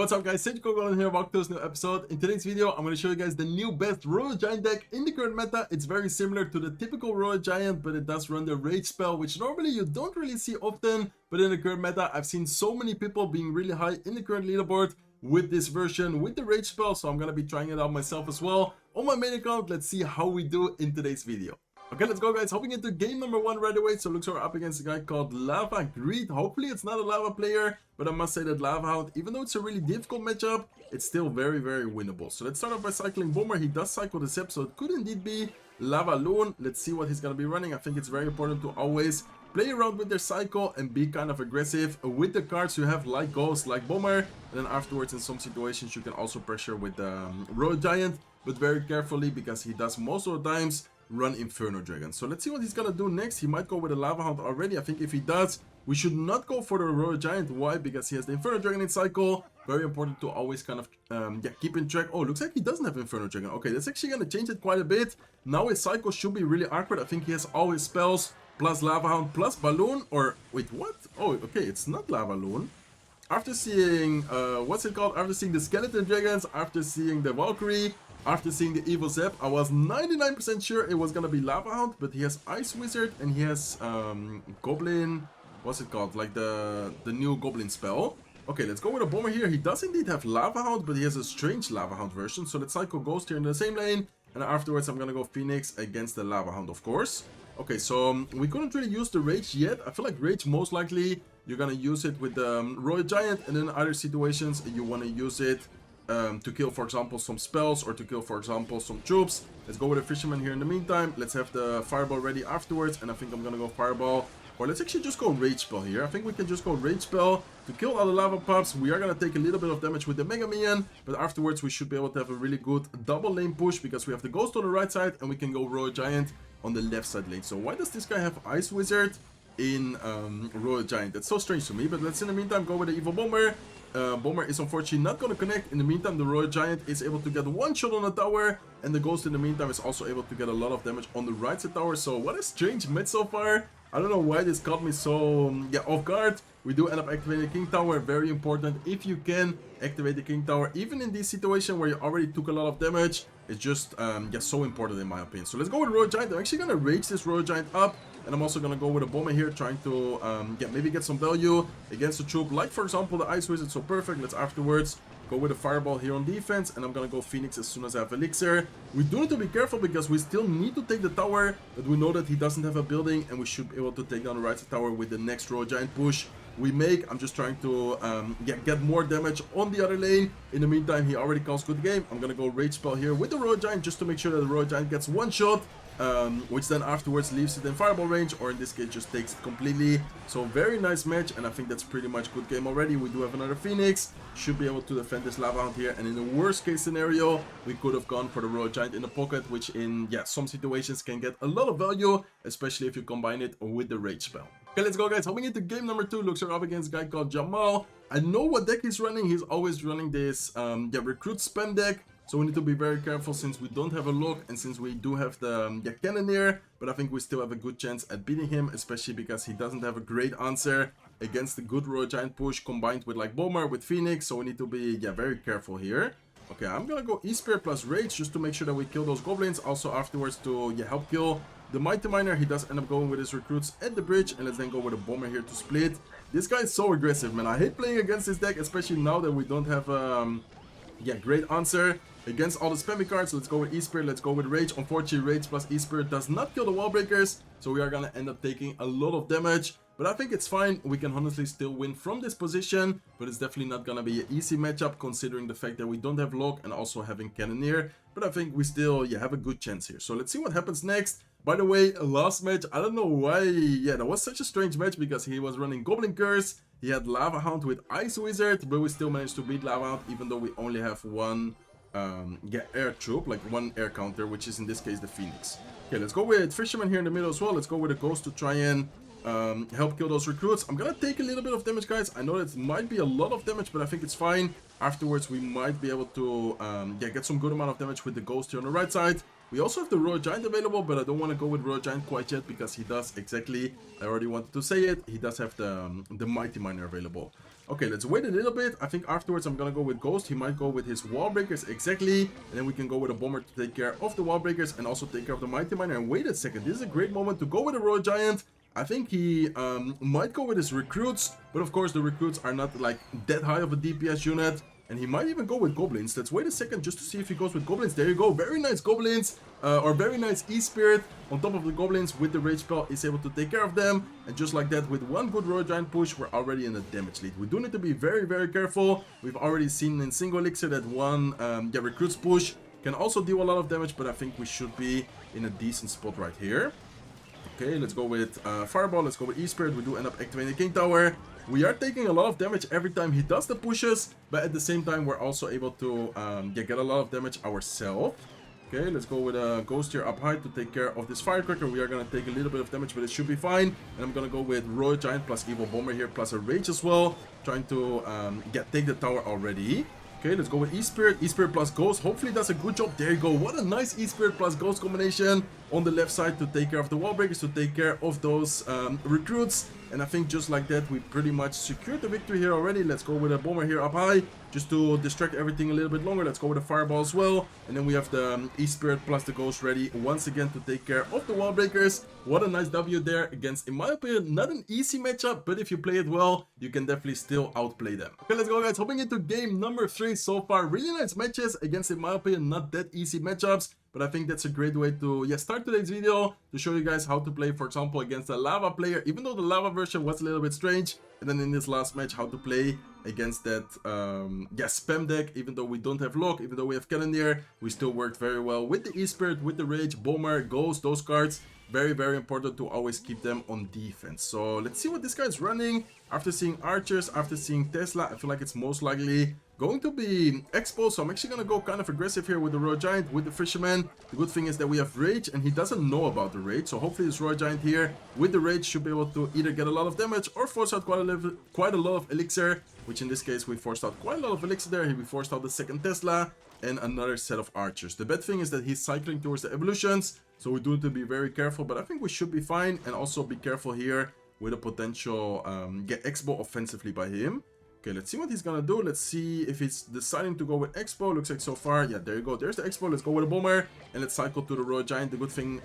what's up guys, Goblin here, welcome to this new episode. In today's video, I'm going to show you guys the new best Royal Giant deck in the current meta. It's very similar to the typical Royal Giant, but it does run the Rage spell, which normally you don't really see often. But in the current meta, I've seen so many people being really high in the current leaderboard with this version, with the Rage spell, so I'm going to be trying it out myself as well on my main account. Let's see how we do in today's video. Okay, let's go guys, hopping into game number 1 right away. So looks like we're up against a guy called Lava Greed. Hopefully it's not a Lava player, but I must say that Lava Hound, even though it's a really difficult matchup, it's still very winnable. So let's start off by cycling Bomber. He does cycle the Zep, so it could indeed be Lava Loon. Let's see what he's going to be running. I think it's very important to always play around with their cycle and be kind of aggressive with the cards you have, like Ghost, like Bomber. And then afterwards, in some situations, you can also pressure with the Royal Giant, but very carefully because he does most of the times run Inferno Dragon. So let's see what he's gonna do next. He might go with a Lava Hound already. I think if he does, we should not go for the Royal Giant. Why? Because he has the Inferno Dragon in cycle. Very important to always kind of keep in track. Oh, looks like he doesn't have Inferno Dragon. Okay, that's actually gonna change it quite a bit. Now his cycle should be really awkward. I think he has all his spells plus Lava Hound plus Balloon, or wait, what? Oh, okay, it's not Lava Loon. After seeing what's it called, after seeing the Skeleton Dragons, after seeing the Valkyrie, after seeing the Evil Zep, I was 99% sure it was gonna be Lava Hound, but he has Ice Wizard and he has Goblin, what's it called, like the new Goblin spell. Okay, let's go with a Bomber here. He does indeed have Lava Hound, but he has a strange Lava Hound version. So let's cycle Ghost here in the same lane, and afterwards I'm gonna go Phoenix against the Lava Hound, of course. Okay, so we couldn't really use the Rage yet. I feel like Rage most likely you're gonna use it with the Royal Giant, and in other situations you want to use it to kill, for example, some spells, or to kill, for example, some troops. Let's go with a Fisherman here in the meantime. Let's have the Fireball ready afterwards, and I think I'm gonna go Fireball. Or let's actually just go Rage Spell here. I think we can just go Rage Spell to kill all the Lava Pups. We are gonna take a little bit of damage with the Mega Minion, but afterwards we should be able to have a really good double lane push, because we have the Ghost on the right side and we can go Royal Giant on the left side lane. So why does this guy have Ice Wizard in Royal Giant? That's so strange to me, but let's in the meantime go with the Evil Bomber. Bomber is unfortunately not going to connect. In the meantime, the Royal Giant is able to get one shot on the tower, and the Ghost in the meantime is also able to get a lot of damage on the right side tower. So what a strange mid so far. I don't know why this caught me so off guard. We do end up activating the King Tower. Very important if you can activate the King Tower, even in this situation where you already took a lot of damage. It's just so important in my opinion. So let's go with Royal Giant. I'm actually gonna rage this Royal Giant up, and I'm also gonna go with a Bomber here, trying to maybe get some value against a troop, like for example the Ice Wizard. So perfect. Let's afterwards go with a Fireball here on defense, and I'm gonna go Phoenix as soon as I have Elixir. We do need to be careful because we still need to take the tower, but we know that he doesn't have a building, and we should be able to take down the right side tower with the next Royal Giant push we make. I'm just trying to get more damage on the other lane. In the meantime, he already calls good game. I'm gonna go Rage Spell here with the Royal Giant just to make sure that the Royal Giant gets one shot, which then afterwards leaves it in Fireball range, or in this case just takes it completely. So very nice match, and I think that's pretty much good game already. We do have another Phoenix, should be able to defend this Lava Hound here, and in the worst case scenario we could have gone for the Royal Giant in the pocket, which in some situations can get a lot of value, especially if you combine it with the Rage Spell. Okay, let's go guys, hopping into game number 2. Looks like we're up against a guy called Jamal. I know what deck he's running. He's always running this recruit spam deck, so we need to be very careful since we don't have a lock, and since we do have the Cannoneer. But I think we still have a good chance at beating him, especially because he doesn't have a great answer against the good Royal Giant push combined with like Bomber, with Phoenix. So we need to be very careful here. Okay, I'm gonna go E-Spear plus Rage just to make sure that we kill those Goblins. Also afterwards to help kill the Mighty Miner. He does end up going with his recruits at the bridge, and let's then go with a Bomber here to split. This guy is so aggressive, man. I hate playing against this deck, especially now that we don't have great answer against all the spammy cards. So let's go with E-Spear, let's go with Rage. Unfortunately, Rage plus E-Spear does not kill the wall breakers, so we are gonna end up taking a lot of damage. But I think it's fine. We can honestly still win from this position, but it's definitely not gonna be an easy matchup considering the fact that we don't have lock and also having Cannoneer. But I think we still have a good chance here. So let's see what happens next. By the way, last match, I don't know why, that was such a strange match because he was running Goblin Curse. He had Lava Hound with Ice Wizard, but we still managed to beat Lava Hound even though we only have one air troop, like one air counter, which is in this case the Phoenix. Okay, let's go with Fisherman here in the middle as well. Let's go with a Ghost to try and help kill those recruits. I'm gonna take a little bit of damage, guys. I know that might be a lot of damage, but I think it's fine. Afterwards we might be able to get some good amount of damage with the Ghost here on the right side. We also have the Royal Giant available, but I don't want to go with Royal Giant quite yet because he does exactly, I already wanted to say it, he does have the Mighty Miner available. Okay, let's wait a little bit. I think afterwards I'm gonna go with Ghost. He might go with his Wall Breakers, exactly. And then we can go with a Bomber to take care of the Wall Breakers and also take care of the Mighty Miner. And wait a second, this is a great moment to go with a Royal Giant. I think he might go with his Recruits, but of course the Recruits are not like that high of a DPS unit. And he might even go with Goblins. Let's wait a second just to see if he goes with Goblins. There you go. Very nice Goblins. Or very nice E-Spirit. On top of the Goblins with the Rage Spell is able to take care of them. And just like that, with one good Royal Giant push, we're already in a damage lead. We do need to be very, very careful. We've already seen in single elixir that one Recruits push can also deal a lot of damage. But I think we should be in a decent spot right here. Okay, let's go with Fireball. Let's go with E-Spirit. We do end up activating the King Tower. We are taking a lot of damage every time he does the pushes, but at the same time we're also able to get a lot of damage ourselves. Okay, let's go with a Ghost here up high to take care of this Firecracker. We are going to take a little bit of damage, but it should be fine. And I'm going to go with Royal Giant plus Evil Bomber here, plus a Rage as well, trying to take the tower already. Okay, let's go with E-Spirit. E-Spirit plus Ghost. Hopefully that's a good job. There you go. What a nice E-Spirit plus Ghost combination on the left side to take care of the Wall Breakers, to take care of those Recruits. And I think just like that, we pretty much secured the victory here already. Let's go with a Bomber here up high, just to distract everything a little bit longer. Let's go with a Fireball as well. And then we have the E-Spirit plus the Ghost ready once again to take care of the Wall Breakers. What a nice W there against, in my opinion, not an easy matchup, but if you play it well, you can definitely still outplay them. Okay, let's go guys. Hopping into game number 3 so far. Really nice matches against, in my opinion, not that easy matchups. But I think that's a great way to start today's video, to show you guys how to play, for example, against a Lava player, even though the Lava version was a little bit strange. And then in this last match, how to play against that spam deck, even though we don't have Lock, even though we have Cannoneer, we still worked very well with the E-Spirit, with the Rage, Bomber, Ghost, those cards. Very, very important to always keep them on defense. So let's see what this guy's running. After seeing Archers, after seeing Tesla, I feel like it's most likely going to be Expo. So I'm actually going to go kind of aggressive here with the Royal Giant, with the Fisherman. The good thing is that we have Rage and he doesn't know about the Rage. So hopefully this Royal Giant here with the Rage should be able to either get a lot of damage or force out quite a lot of Elixir. Which in this case we forced out quite a lot of Elixir there. We forced out the second Tesla and another set of Archers. The bad thing is that he's cycling towards the evolutions. So we do need to be very careful, but I think we should be fine. And also be careful here with a potential get Expo offensively by him. Okay, let's see what he's gonna do. Let's see if he's deciding to go with Expo. Looks like so far, yeah, there you go. There's the Expo. Let's go with a Bomber. And let's cycle to the Royal Giant. The good thing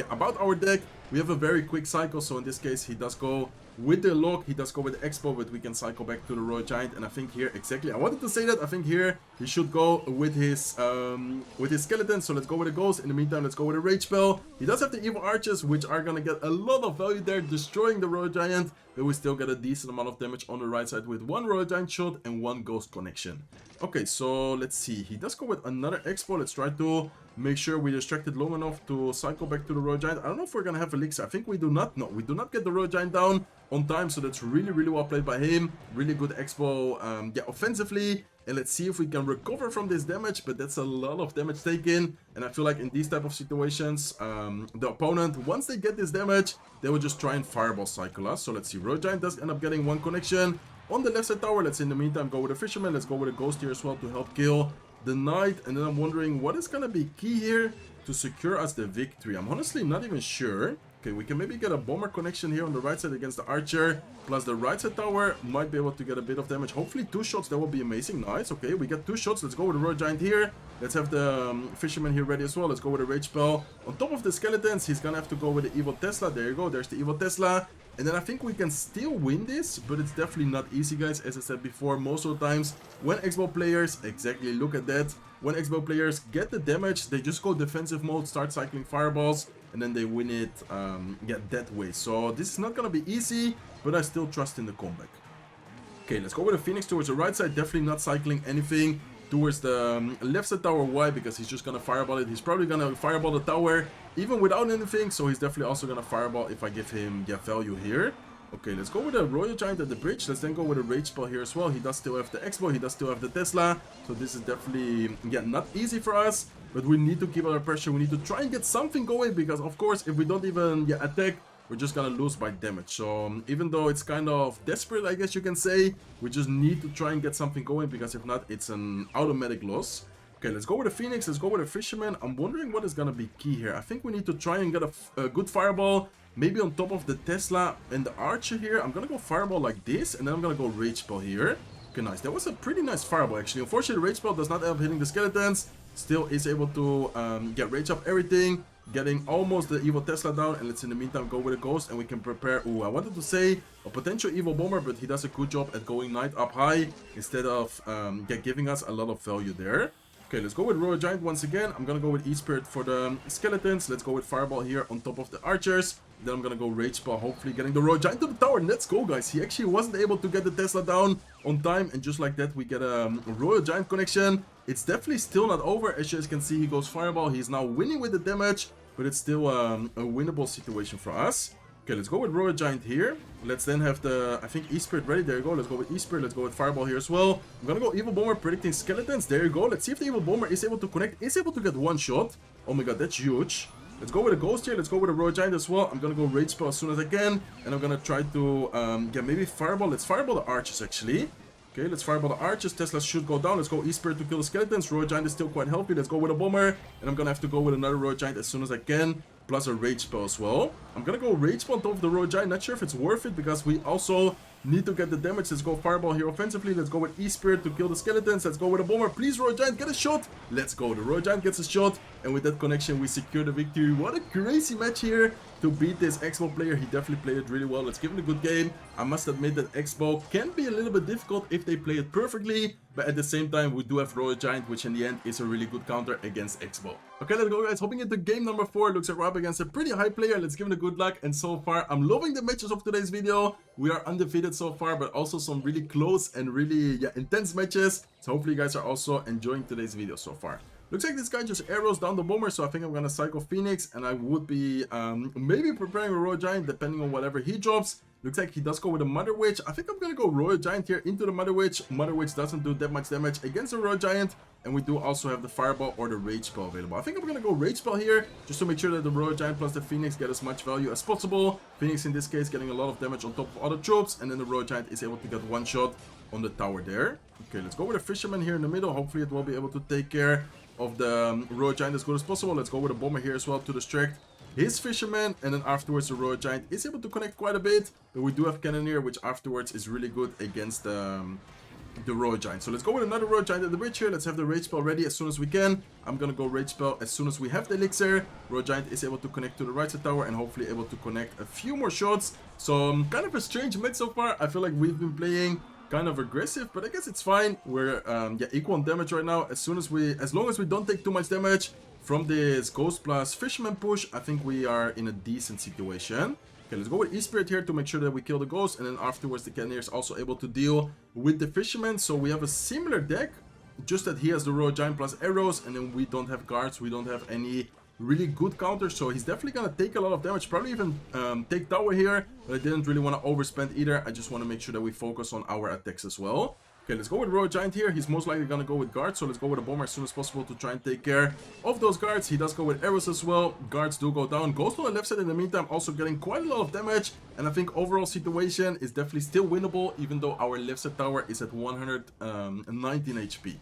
about our deck, we have a very quick cycle. So in this case, he does go with the Lock. He does go with the Expo, but we can cycle back to the Royal Giant. And I think here, exactly, I wanted to say that. I think here, he should go with his Skeleton. So let's go with a Ghost. In the meantime, let's go with a Rage Spell. He does have the Evil Archers, which are gonna get a lot of value there, destroying the Royal Giant. But we still get a decent amount of damage on the right side with one Royal Giant shot and one Ghost connection. Okay, so let's see. He does go with another Expo. Let's try to make sure we distracted long enough to cycle back to the Royal Giant. I don't know if we're gonna have Elixir. I think we do not. No, we do not get the Royal Giant down on time. So that's really, really well played by him. Really good Expo, offensively. And let's see if we can recover from this damage, but that's a lot of damage taken. And I feel like in these type of situations, the opponent, once they get this damage, they will just try and Fireball cycle us. So let's see, Royal Giant does end up getting one connection on the left side tower. Let's in the meantime go with a Fisherman. Let's go with a Ghost here as well to help kill the Knight. And then I'm wondering what is gonna be key here to secure us the victory. I'm honestly not even sure. Okay, we can maybe get a Bomber connection here on the right side against the Archer. Plus the right side tower might be able to get a bit of damage. Hopefully 2 shots, that will be amazing. Nice, okay, we get 2 shots. Let's go with the Royal Giant here. Let's have the Fisherman here ready as well. Let's go with a Rage Spell. On top of the Skeletons, he's gonna have to go with the Evil Tesla. There you go, there's the Evil Tesla. And then I think we can still win this, but it's definitely not easy, guys. As I said before, most of the times when Xbox players, exactly, look at that. When Xbox players get the damage, they just go defensive mode, start cycling Fireballs, and then they win it that way. So this is not gonna be easy, but I still trust in the comeback. Okay, let's go with a Phoenix towards the right side. Definitely not cycling anything towards the left side tower. Why? Because he's just gonna Fireball it. He's probably gonna Fireball the tower even without anything, so he's definitely also gonna Fireball if I give him value here. Okay, let's go with a Royal Giant at the bridge. Let's then go with a Rage Spell here as well. He does still have the Expo, he does still have the Tesla. So this is definitely, not easy for us. But we need to keep under pressure. We need to try and get something going. Because, of course, if we don't even attack, we're just gonna lose by damage. So even though it's kind of desperate, I guess you can say, we just need to try and get something going. Because if not, it's an automatic loss. Okay, let's go with the Phoenix. Let's go with the Fisherman. I'm wondering what is going to be key here. I think we need to try and get a good Fireball. Maybe on top of the Tesla and the Archer here. I'm going to go Fireball like this. And then I'm going to go Rage Spell here. Okay, nice. That was a pretty nice Fireball, actually. Unfortunately, the Rage Spell does not end up hitting the Skeletons. Still is able to get Rage up everything. Getting almost the Evil Tesla down. And let's in the meantime go with a Ghost. And we can prepare... Ooh, I wanted to say a potential Evil Bomber. But he does a good job at going Knight up high. Instead of giving us a lot of value there. Okay, let's go with Royal Giant once again. I'm gonna go with E-Spirit for the Skeletons. Let's go with Fireball here on top of the Archers. Then I'm gonna go Rage Spell, hopefully getting the Royal Giant to the tower. And let's go, guys. He actually wasn't able to get the Tesla down on time. And just like that, we get a Royal Giant connection. It's definitely still not over. As you guys can see, he goes Fireball. He's now winning with the damage. But it's still a winnable situation for us. Okay, let's go with Royal Giant here. Let's then have the, I think, E-Spirit ready. There you go. Let's go with E-Spirit. Let's go with Fireball here as well. I'm gonna go Evil Bomber, predicting Skeletons. There you go. Let's see if the Evil Bomber is able to connect. Is able to get one shot. Oh my god, that's huge. Let's go with a Ghost here. Let's go with a Royal Giant as well. I'm gonna go Rage Spell as soon as I can. And I'm gonna try to get maybe Fireball. Let's Fireball the Archers, actually. Okay, let's Fireball the Archers. Tesla should go down. Let's go E-Spirit to kill the Skeletons. Royal Giant is still quite healthy. Let's go with a Bomber. And I'm gonna have to go with another Royal Giant as soon as I can. Plus a Rage Spell as well. I'm gonna go Rage Spell on top of the Royal Giant. Not sure if it's worth it because we also need to get the damage. Let's go Fireball here offensively. Let's go with E-Spirit to kill the Skeletons. Let's go with a Bomber. Please, Royal Giant, get a shot. Let's go. The Royal Giant gets a shot. And with that connection, we secure the victory. What a crazy match here to beat this Expo player. He definitely played it really well. Let's give him a good game. I must admit that Expo can be a little bit difficult if they play it perfectly. But at the same time, we do have Royal Giant, which in the end is a really good counter against Expo. Okay, let's go, guys. Hopping into game number 4. Looks like we're up against a pretty high player. Let's give him a good luck. And so far, I'm loving the matches of today's video. We are undefeated so far, but also some really close and really intense matches. So hopefully you guys are also enjoying today's video so far. Looks like this guy just arrows down the Bomber, so I think I'm gonna Psycho Phoenix, and I would be maybe preparing a Royal Giant depending on whatever he drops. Looks like he does go with a Mother Witch. I think I'm gonna go Royal Giant here into the Mother Witch. Mother Witch doesn't do that much damage against the Royal Giant, and we do also have the Fireball or the Rage Spell available. I think I'm gonna go Rage Spell here, just to make sure that the Royal Giant plus the Phoenix get as much value as possible. Phoenix in this case getting a lot of damage on top of other troops, and then the Royal Giant is able to get one shot on the tower there. Okay, let's go with a Fisherman here in the middle. Hopefully it will be able to take care of the Royal Giant as good as possible. Let's go with a Bomber here as well to distract his Fisherman, and then afterwards the Royal Giant is able to connect quite a bit. But we do have Cannoneer, which afterwards is really good against the Royal Giant. So let's go with another Royal Giant at the bridge here. Let's have the Rage Spell ready as soon as we can. I'm gonna go Rage Spell as soon as we have the Elixir. Royal Giant is able to connect to the right side tower and hopefully able to connect a few more shots. So kind of a strange match so far. I feel like we've been playing kind of aggressive, but I guess it's fine. We're equal on damage right now. As long as we don't take too much damage from this Ghost plus Fisherman push, I think we are in a decent situation. Okay, let's go with E-Spirit here to make sure that we kill the Ghost, and then afterwards the Cannoneer is also able to deal with the Fisherman. So we have a similar deck, just that he has the Royal Giant plus arrows, and then we don't have guards, we don't have any really good counters, so he's definitely gonna take a lot of damage, probably even take tower here, but I didn't really want to overspend either. I just want to make sure that we focus on our attacks as well. Okay, let's go with Royal Giant here. He's most likely gonna go with guards, so let's go with a Bomber as soon as possible to try and take care of those guards. He does go with arrows as well. Guards do go down. Ghost on the left side in the meantime also getting quite a lot of damage, and I think overall situation is definitely still winnable, even though our left side tower is at 119 HP.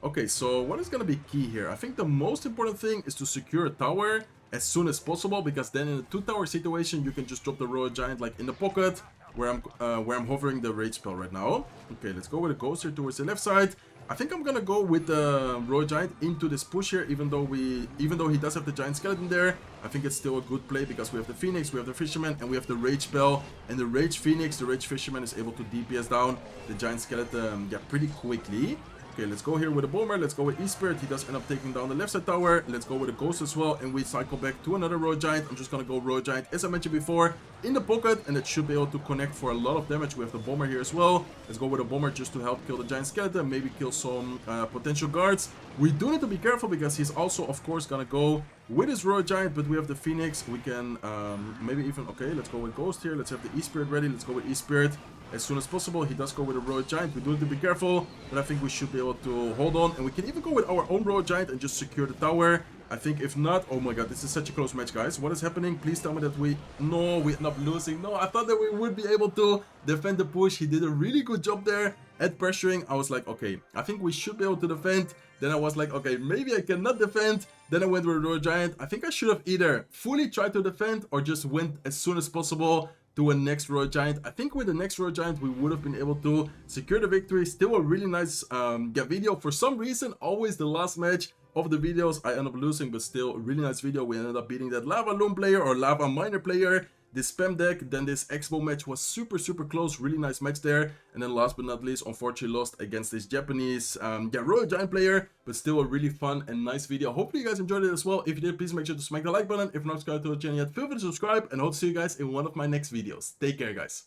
Okay, so what is going to be key here? I think the most important thing is to secure a tower as soon as possible, because then in a 2-tower situation you can just drop the Royal Giant like in the pocket where I'm hovering the Rage Spell right now. Okay, let's go with a Ghost here towards the left side. I think I'm gonna go with the Royal Giant into this push here, even though he does have the Giant Skeleton there. I think it's still a good play because we have the Phoenix, we have the Fisherman, and we have the Rage Spell, and the Rage Phoenix, the Rage Fisherman is able to DPS down the Giant Skeleton pretty quickly. Okay, let's go here with a Bomber. Let's go with E-Spirit. He does end up taking down the left side tower. Let's go with a Ghost as well, and we cycle back to another Royal Giant. I'm just gonna go Royal Giant, as I mentioned before, in the pocket, and it should be able to connect for a lot of damage. We have the Bomber here as well. Let's go with a Bomber just to help kill the Giant Skeleton, maybe kill some potential guards. We do need to be careful because he's also, of course, gonna go with his Royal Giant, but we have the Phoenix. We can maybe even... Okay, let's go with Ghost here. Let's have the E-Spirit ready. Let's go with E-Spirit as soon as possible. He does go with a Royal Giant. We do need to be careful, but I think we should be able to hold on, and we can even go with our own Royal Giant and just secure the tower. I think if not... Oh my god, this is such a close match, guys. What is happening? Please tell me that we... No, we end up losing. No, I thought that we would be able to defend the push. He did a really good job there, at pressuring, I was like, okay, I think we should be able to defend. Then I was like, okay, maybe I cannot defend. Then I went with Royal Giant. I think I should have either fully tried to defend or just went as soon as possible to a next Royal Giant. I think with the next Royal Giant we would have been able to secure the victory. Still a really nice video. For some reason, always the last match of the videos I end up losing, but still a really nice video. We ended up beating that Lava Loom player or Lava Miner player, this spam deck. Then this Expo match was super close, really nice match there. And then last but not least, unfortunately lost against this Japanese Royal Giant player, but still a really fun and nice video. Hopefully you guys enjoyed it as well. If you did, please make sure to smack the like button. If not subscribed to the channel yet, feel free to subscribe, and hope to see you guys in one of my next videos. Take care, guys.